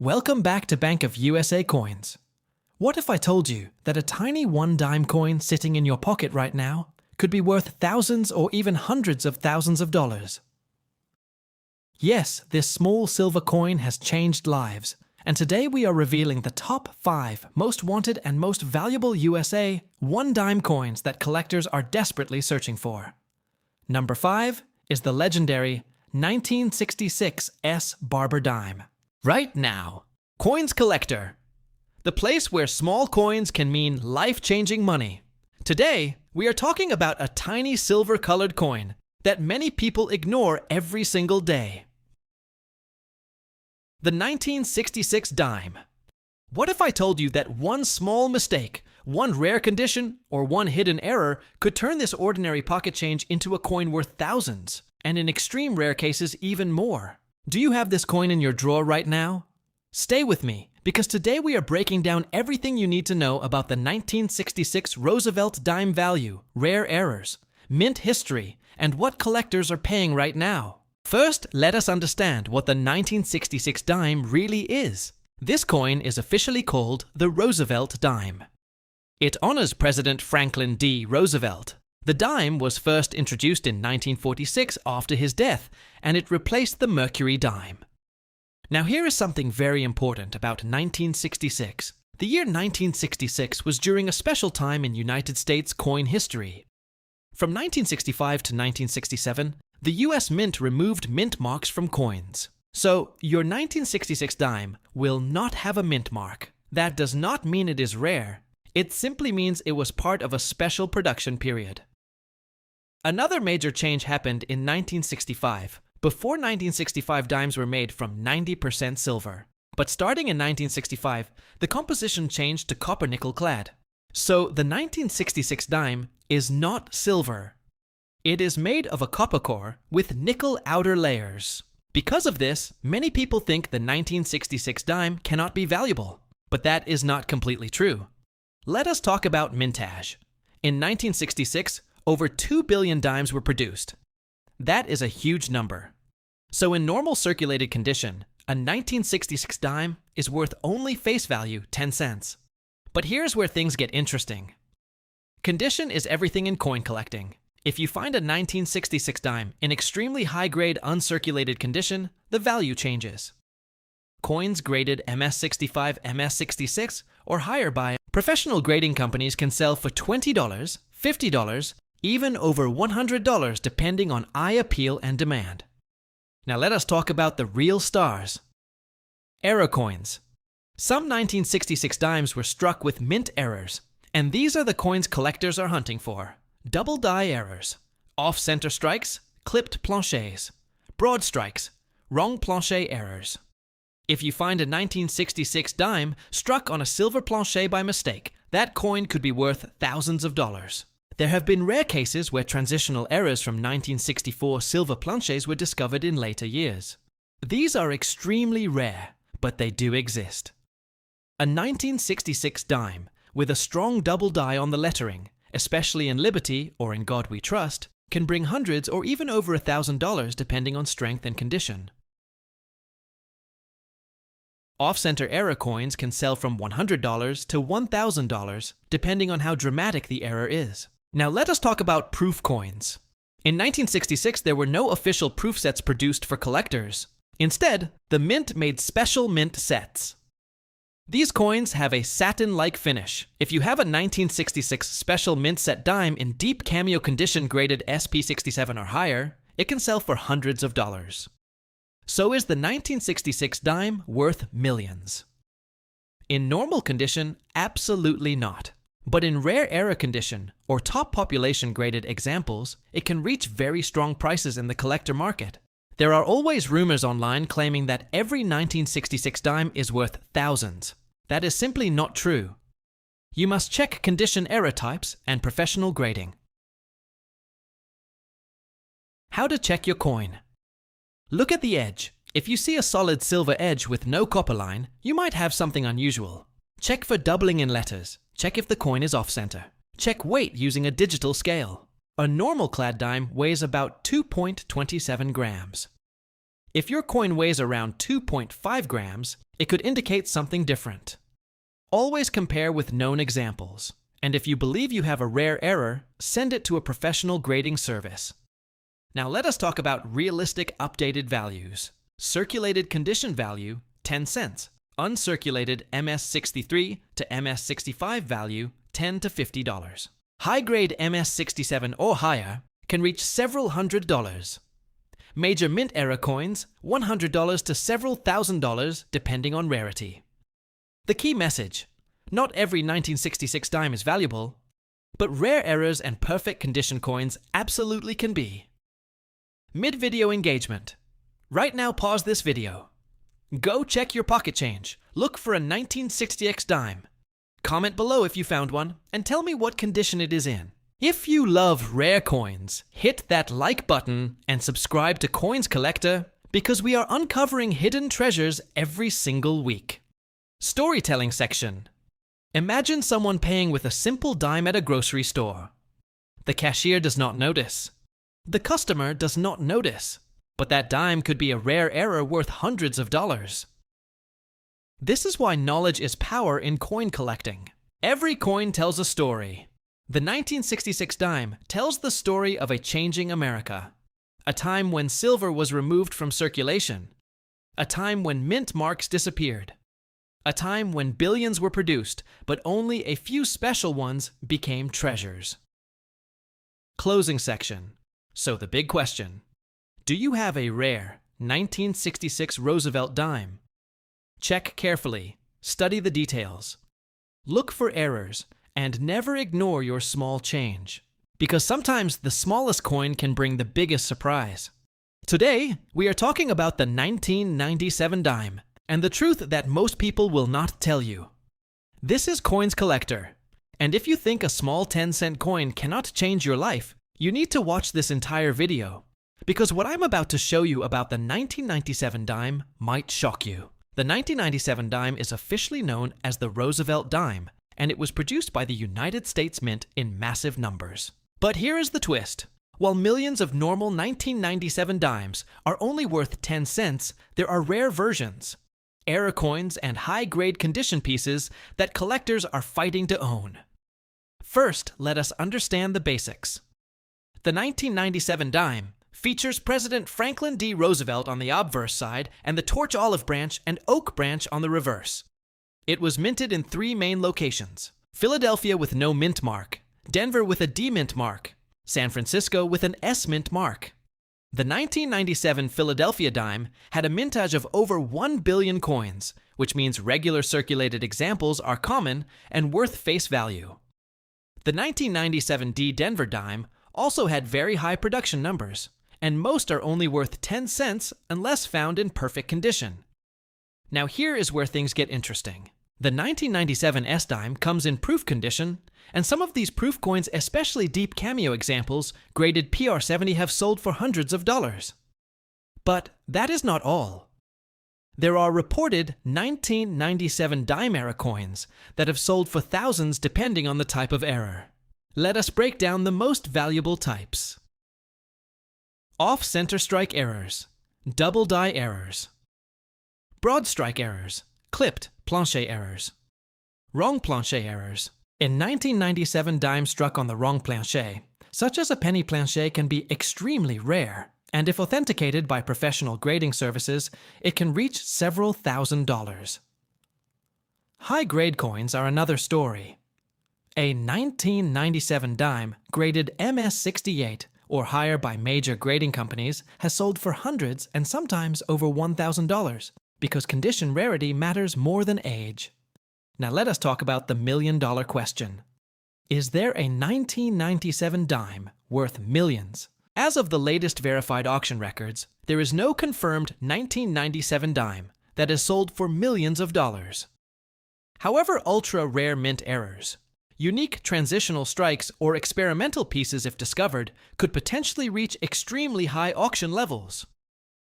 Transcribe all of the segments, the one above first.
Welcome back to Bank of USA Coins. What if I told you that a tiny 1 dime coin sitting in your pocket right now could be worth thousands or even hundreds of thousands of dollars? Yes, this small silver coin has changed lives, and today we are revealing the top 5 most wanted and most valuable USA 1-dime coins that collectors are desperately searching for. Number 5 is the legendary 1966 Barber Dime. Right now, Coins Collector, the place where small coins can mean life-changing money. Today, we are talking about a tiny silver-colored coin that many people ignore every single day. The 1966 dime. What if I told you that one small mistake, one rare condition, or one hidden error could turn this ordinary pocket change into a coin worth thousands, and in extreme rare cases even more? Do you have this coin in your drawer right now? Stay with me, because today we are breaking down everything you need to know about the 1966 Roosevelt dime value, rare errors, mint history, and what collectors are paying right now. First, let us understand what the 1966 dime really is. This coin is officially called the Roosevelt dime. It honors President Franklin D. Roosevelt. The dime was first introduced in 1946 after his death, and it replaced the Mercury Dime. Now here is something very important about 1966. The year 1966 was during a special time in United States coin history. From 1965 to 1967, the US Mint removed mint marks from coins. So your 1966 dime will not have a mint mark. That does not mean it is rare. It simply means it was part of a special production period. Another major change happened in 1965. Before 1965 dimes were made from 90% silver. But starting in 1965, the composition changed to copper nickel clad. So the 1966 dime is not silver. It is made of a copper core with nickel outer layers. Because of this, many people think the 1966 dime cannot be valuable. But that is not completely true. Let us talk about mintage. In 1966, over 2 billion dimes were produced. That is a huge number. So in normal circulated condition, a 1966 dime is worth only face value 10 cents. But here's where things get interesting. Condition is everything in coin collecting. If you find a 1966 dime in extremely high-grade uncirculated condition, the value changes. Coins graded MS65, MS66, or higher by professional grading companies can sell for $20, $50, even over $100 depending on eye appeal and demand. Now let us talk about the real stars. Error coins. Some 1966 dimes were struck with mint errors, and these are the coins collectors are hunting for. Double die errors, off-center strikes, clipped planchets, broad strikes, wrong planchet errors. If you find a 1966 dime struck on a silver planchet by mistake, that coin could be worth thousands of dollars. There have been rare cases where transitional errors from 1964 silver planchets were discovered in later years. These are extremely rare, but they do exist. A 1966 dime with a strong double die on the lettering, especially in Liberty or in God We Trust, can bring hundreds or even over $1,000 depending on strength and condition. Off-center error coins can sell from $100 to $1,000 depending on how dramatic the error is. Now let us talk about proof coins. In 1966, there were no official proof sets produced for collectors. Instead, the mint made special mint sets. These coins have a satin-like finish. If you have a 1966 special mint set dime in deep cameo condition graded SP67 or higher, it can sell for hundreds of dollars. So is the 1966 dime worth millions? In normal condition, absolutely not. But in rare error condition, or top population graded examples, it can reach very strong prices in the collector market. There are always rumors online claiming that every 1966 dime is worth thousands. That is simply not true. You must check condition error types and professional grading. How to check your coin. Look at the edge. If you see a solid silver edge with no copper line, you might have something unusual. Check for doubling in letters. Check if the coin is off-center. Check weight using a digital scale. A normal clad dime weighs about 2.27 grams. If your coin weighs around 2.5 grams, it could indicate something different. Always compare with known examples, and if you believe you have a rare error, send it to a professional grading service. Now let us talk about realistic updated values. Circulated condition value, 10 cents. Uncirculated MS63 to MS65 value, $10 to $50. High-grade MS67 or higher can reach several $100s. Major mint error coins, $100 to several $1,000 depending on rarity. The key message: not every 1966 dime is valuable, but rare errors and perfect condition coins absolutely can be. Mid-video engagement. Right now pause this video. Go check your pocket change. Look for a 1960X dime. Comment below if you found one and tell me what condition it is in. If you love rare coins, hit that like button and subscribe to Coins Collector because we are uncovering hidden treasures every single week. Storytelling section. Imagine someone paying with a simple dime at a grocery store. The cashier does not notice. The customer does not notice. But that dime could be a rare error worth hundreds of dollars. This is why knowledge is power in coin collecting. Every coin tells a story. The 1966 dime tells the story of a changing America, a time when silver was removed from circulation, a time when mint marks disappeared, a time when billions were produced, but only a few special ones became treasures. Closing section. So the big question: do you have a rare 1966 Roosevelt dime? Check carefully, study the details, look for errors, and never ignore your small change, because sometimes the smallest coin can bring the biggest surprise. Today, we are talking about the 1997 dime, and the truth that most people will not tell you. This is Coins Collector, and if you think a small 10-cent coin cannot change your life, you need to watch this entire video, because what I'm about to show you about the 1997 dime might shock you. The 1997 dime is officially known as the Roosevelt dime, and it was produced by the United States Mint in massive numbers. But here is the twist. While millions of normal 1997 dimes are only worth 10 cents, there are rare versions, error coins, and high-grade condition pieces that collectors are fighting to own. First, let us understand the basics. The 1997 dime features President Franklin D. Roosevelt on the obverse side and the torch olive branch and oak branch on the reverse. It was minted in 3 main locations: Philadelphia with no mint mark, Denver with a D mint mark, San Francisco with an S mint mark. The 1997 Philadelphia dime had a mintage of over 1 billion coins, which means regular circulated examples are common and worth face value. The 1997 D Denver dime also had very high production numbers, and most are only worth 10 cents unless found in perfect condition. Now here is where things get interesting. The 1997 S dime comes in proof condition, and some of these proof coins, especially deep cameo examples, graded PR70, have sold for hundreds of dollars. But that is not all. There are reported 1997 dime era coins that have sold for thousands depending on the type of error. Let us break down the most valuable types. Off-center strike errors, double die errors, broad strike errors, clipped planche errors, wrong planche errors. In 1997 dime struck on the wrong planche, such as a penny planche, can be extremely rare, and if authenticated by professional grading services, it can reach several $1,000s. High-grade coins are another story. A 1997 dime graded MS68 or higher by major grading companies has sold for hundreds and sometimes over $1,000 because condition rarity matters more than age. Now let us talk about the million-dollar question. Is there a 1997 dime worth millions? As of the latest verified auction records, there is no confirmed 1997 dime that has sold for millions of dollars. However, ultra-rare mint errors, unique transitional strikes, or experimental pieces, if discovered, could potentially reach extremely high auction levels.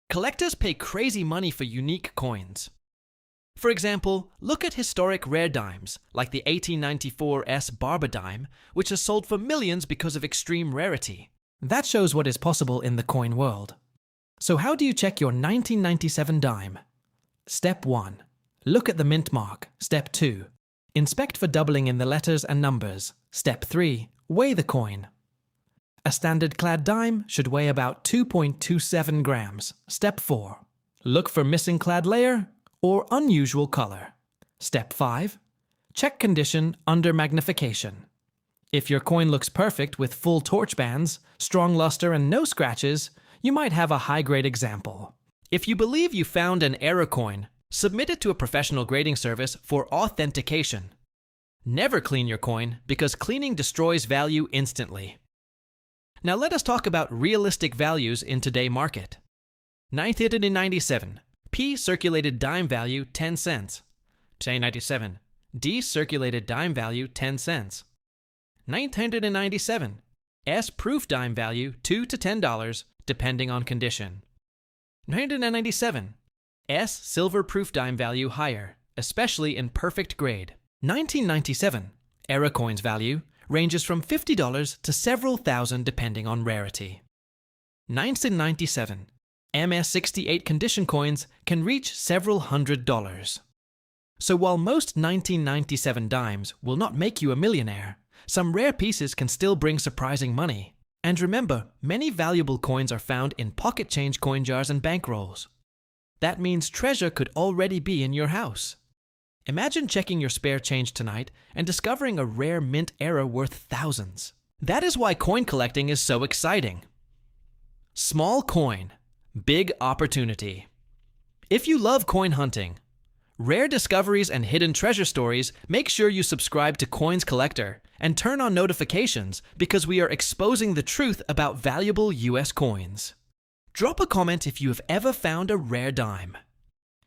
Collectors pay crazy money for unique coins. For example, look at historic rare dimes, like the 1894 S Barber Dime, which has sold for millions because of extreme rarity. That shows what is possible in the coin world. So how do you check your 1997 dime? Step 1. Look at the mint mark. Step 2. Inspect for doubling in the letters and numbers. Step 3. Weigh the coin. A standard clad dime should weigh about 2.27 grams. Step 4. Look for missing clad layer or unusual color. Step 5. Check condition under magnification. If your coin looks perfect with full torch bands, strong luster, and no scratches, you might have a high-grade example. If you believe you found an error coin, submit it to a professional grading service for authentication. Never clean your coin because cleaning destroys value instantly. Now let us talk about realistic values in today's market. 997, P circulated dime value 10 cents. 1097, D circulated dime value 10 cents. 997, S proof dime value $2 to $10 depending on condition. 997, S silver proof dime value higher, especially in perfect grade. 1997, error coins value ranges from $50 to several thousand depending on rarity. 1997, MS68 condition coins can reach several $100s. So while most 1997 dimes will not make you a millionaire, some rare pieces can still bring surprising money. And remember, many valuable coins are found in pocket change coin jars and bankrolls. That means treasure could already be in your house. Imagine checking your spare change tonight and discovering a rare mint error worth thousands. That is why coin collecting is so exciting. Small coin, big opportunity. If you love coin hunting, rare discoveries and hidden treasure stories, make sure you subscribe to Coins Collector and turn on notifications because we are exposing the truth about valuable US coins. Drop a comment if you have ever found a rare dime.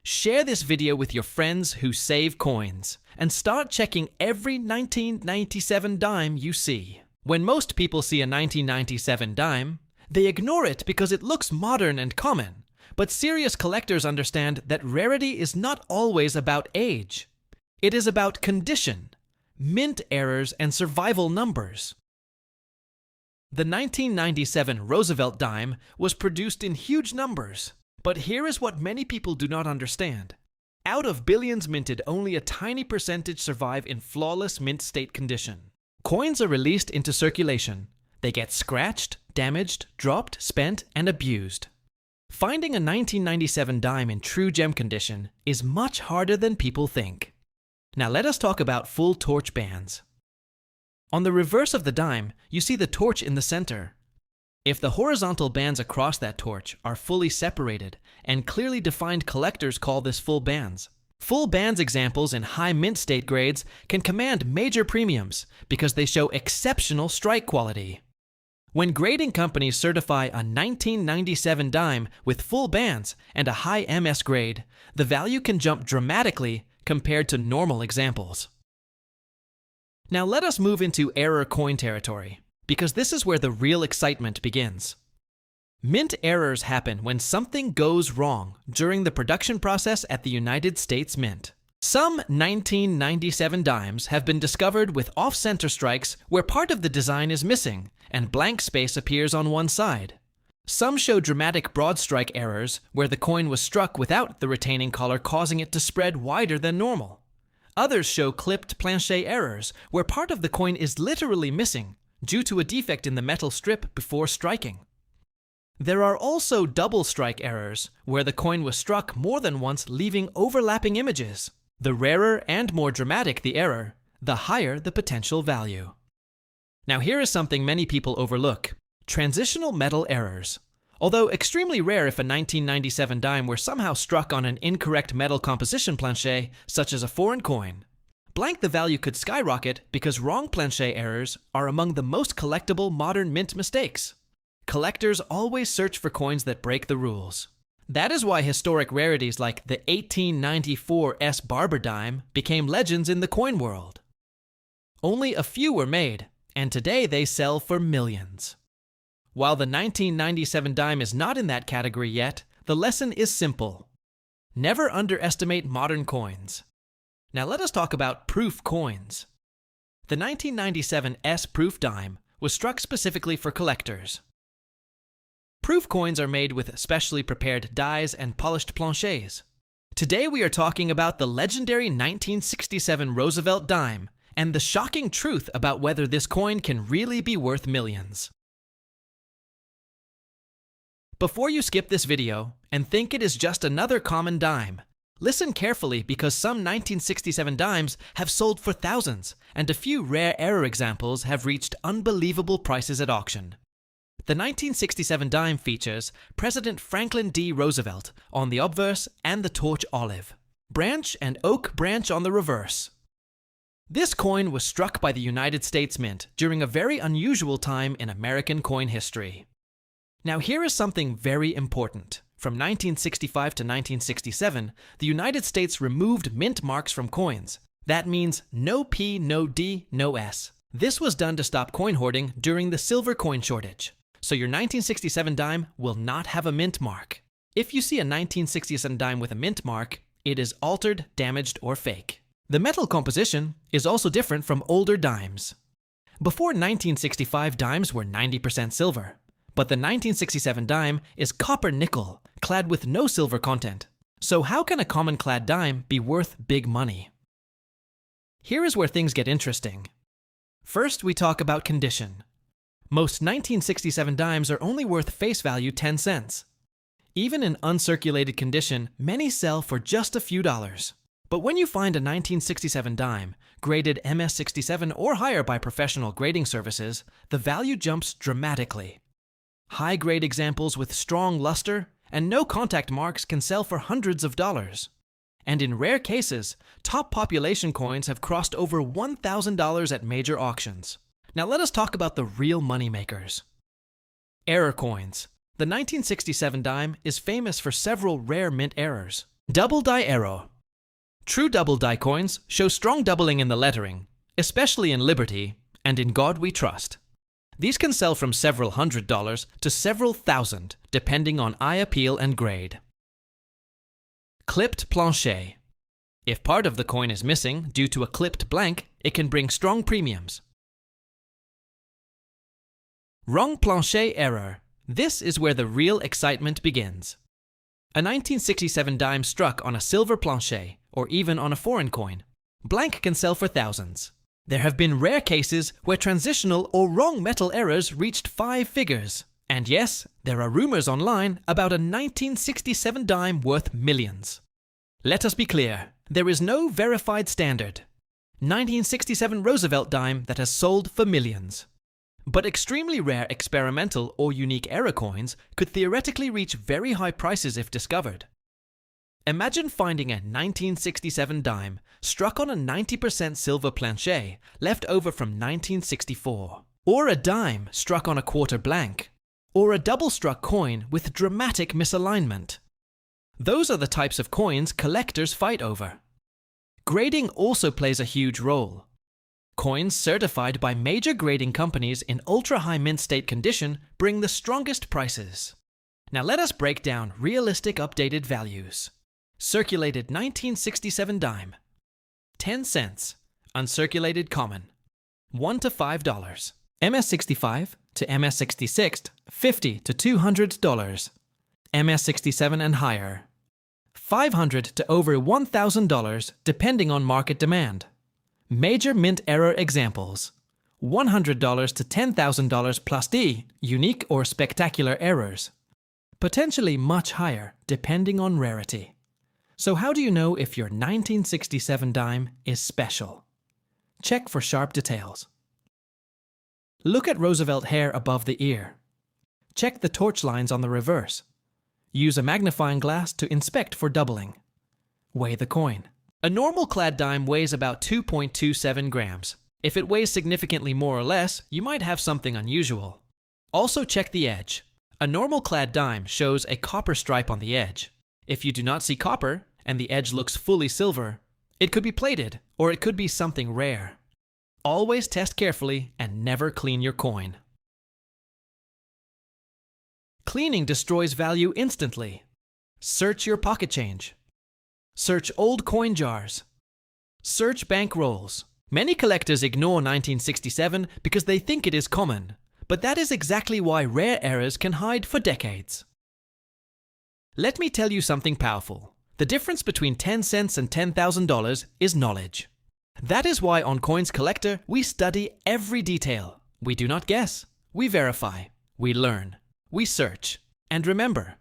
Share this video with your friends who save coins and start checking every 1997 dime you see. When most people see a 1997 dime, they ignore it because it looks modern and common. But serious collectors understand that rarity is not always about age. It is about condition, mint errors, and survival numbers. The 1997 Roosevelt dime was produced in huge numbers. But here is what many people do not understand. Out of billions minted, only a tiny percentage survive in flawless mint state condition. Coins are released into circulation. They get scratched, damaged, dropped, spent, and abused. Finding a 1997 dime in true gem condition is much harder than people think. Now let us talk about full torch bands. On the reverse of the dime, you see the torch in the center. If the horizontal bands across that torch are fully separated and clearly defined, collectors call this full bands. Full bands examples in high mint state grades can command major premiums because they show exceptional strike quality. When grading companies certify a 1997 dime with full bands and a high MS grade, the value can jump dramatically compared to normal examples. Now let us move into error coin territory, because this is where the real excitement begins. Mint errors happen when something goes wrong during the production process at the United States Mint. Some 1997 dimes have been discovered with off-center strikes where part of the design is missing and blank space appears on one side. Some show dramatic broad strike errors where the coin was struck without the retaining collar causing it to spread wider than normal. Others show clipped planchet errors where part of the coin is literally missing due to a defect in the metal strip before striking. There are also double strike errors, where the coin was struck more than once, leaving overlapping images. The rarer and more dramatic the error, the higher the potential value. Now here is something many people overlook: transitional metal errors. Although extremely rare if a 1997 dime were somehow struck on an incorrect metal composition planchet, such as a foreign coin. Blank the value could skyrocket because wrong planchet errors are among the most collectible modern mint mistakes. Collectors always search for coins that break the rules. That is why historic rarities like the 1894 Barber Dime became legends in the coin world. Only a few were made, and today they sell for millions. While the 1997 dime is not in that category yet, the lesson is simple. Never underestimate modern coins. Now let us talk about proof coins. The 1997 proof dime was struck specifically for collectors. Proof coins are made with specially prepared dies and polished planchets. Today we are talking about the legendary 1967 Roosevelt dime and the shocking truth about whether this coin can really be worth millions. Before you skip this video and think it is just another common dime, listen carefully because some 1967 dimes have sold for thousands and a few rare error examples have reached unbelievable prices at auction. The 1967 dime features President Franklin D. Roosevelt on the obverse and the torch olive, branch and oak branch on the reverse. This coin was struck by the United States Mint during a very unusual time in American coin history. Now here is something very important. From 1965 to 1967, the United States removed mint marks from coins. That means no P, no D, no S. This was done to stop coin hoarding during the silver coin shortage. So your 1967 dime will not have a mint mark. If you see a 1967 dime with a mint mark, it is altered, damaged, or fake. The metal composition is also different from older dimes. Before 1965, dimes were 90% silver. But the 1967 dime is copper nickel, clad with no silver content. So how can a common clad dime be worth big money? Here is where things get interesting. First, we talk about condition. Most 1967 dimes are only worth face value 10 cents. Even in uncirculated condition, many sell for just a few dollars. But when you find a 1967 dime, graded MS67 or higher by professional grading services, the value jumps dramatically. High-grade examples with strong luster and no contact marks can sell for hundreds of dollars. And in rare cases, top population coins have crossed over $1,000 at major auctions. Now let us talk about the real moneymakers. Error coins. The 1967 dime is famous for several rare mint errors. Double die error. True double die coins show strong doubling in the lettering, especially in Liberty and In God We Trust. These can sell from several $100s to several thousand, depending on eye appeal and grade. Clipped plancher. If part of the coin is missing due to a clipped blank, it can bring strong premiums. Wrong plancher error. This is where the real excitement begins. A 1967 dime struck on a silver plancher, or even on a foreign coin. Blank can sell for thousands. There have been rare cases where transitional or wrong metal errors reached 5 figures. And yes, there are rumors online about a 1967 dime worth millions. Let us be clear, there is no verified standard 1967 Roosevelt dime that has sold for millions. But extremely rare experimental or unique error coins could theoretically reach very high prices if discovered. Imagine finding a 1967 dime struck on a 90% silver plancher left over from 1964, or a dime struck on a quarter blank, or a double-struck coin with dramatic misalignment. Those are the types of coins collectors fight over. Grading also plays a huge role. Coins certified by major grading companies in ultra-high mint state condition bring the strongest prices. Now let us break down realistic updated values. Circulated 1967 dime, 10 cents. Uncirculated common, $1 to $5. MS65 to MS66, $50 to $200. MS67 and higher, $500 to over $1,000 depending on market demand. Major mint error examples, $100 to $10,000 plus D, unique or spectacular errors. Potentially much higher depending on rarity. So how do you know if your 1967 dime is special? Check for sharp details. Look at Roosevelt hair above the ear. Check the torch lines on the reverse. Use a magnifying glass to inspect for doubling. Weigh the coin. A normal clad dime weighs about 2.27 grams. If it weighs significantly more or less, you might have something unusual. Also check the edge. A normal clad dime shows a copper stripe on the edge. If you do not see copper, and the edge looks fully silver, it could be plated, or it could be something rare. Always test carefully and never clean your coin. Cleaning destroys value instantly. Search your pocket change. Search old coin jars. Search bank rolls. Many collectors ignore 1967 because they think it is common, but that is exactly why rare errors can hide for decades. Let me tell you something powerful. The difference between 10 cents and $10,000 is knowledge. That is why on Coins Collector, we study every detail. We do not guess. We verify. We learn. We search. And remember,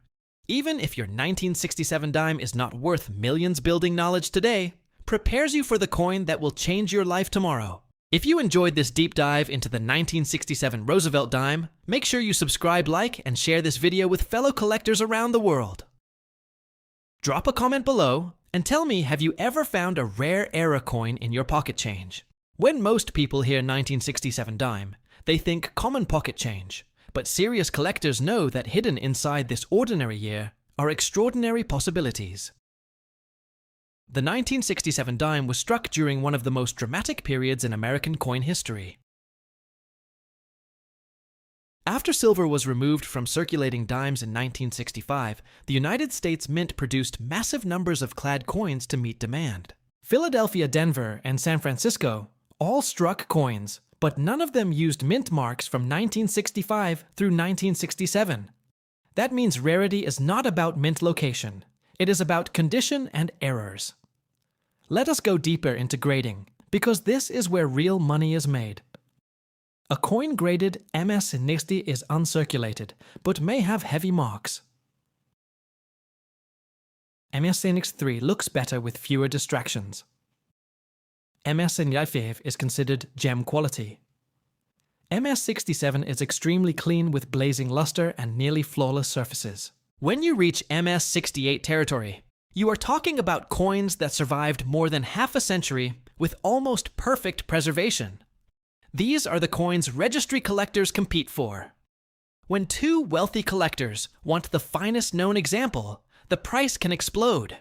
even if your 1967 dime is not worth millions, building knowledge today prepares you for the coin that will change your life tomorrow. If you enjoyed this deep dive into the 1967 Roosevelt dime, make sure you subscribe, like, and share this video with fellow collectors around the world. Drop a comment below and tell me, have you ever found a rare era coin in your pocket change? When most people hear 1967 dime, they think common pocket change, but serious collectors know that hidden inside this ordinary year are extraordinary possibilities. The 1967 dime was struck during one of the most dramatic periods in American coin history. After silver was removed from circulating dimes in 1965, the United States Mint produced massive numbers of clad coins to meet demand. Philadelphia, Denver, and San Francisco all struck coins, but none of them used mint marks from 1965 through 1967. That means rarity is not about mint location. It is about condition and errors. Let us go deeper into grading, because this is where real money is made. A coin graded MS-60 is uncirculated, but may have heavy marks. MS-3 looks better with fewer distractions. MS-5 is considered gem quality. MS-67 is extremely clean with blazing luster and nearly flawless surfaces. When you reach MS-68 territory, you are talking about coins that survived more than half a century with almost perfect preservation. These are the coins registry collectors compete for. When two wealthy collectors want the finest known example, the price can explode.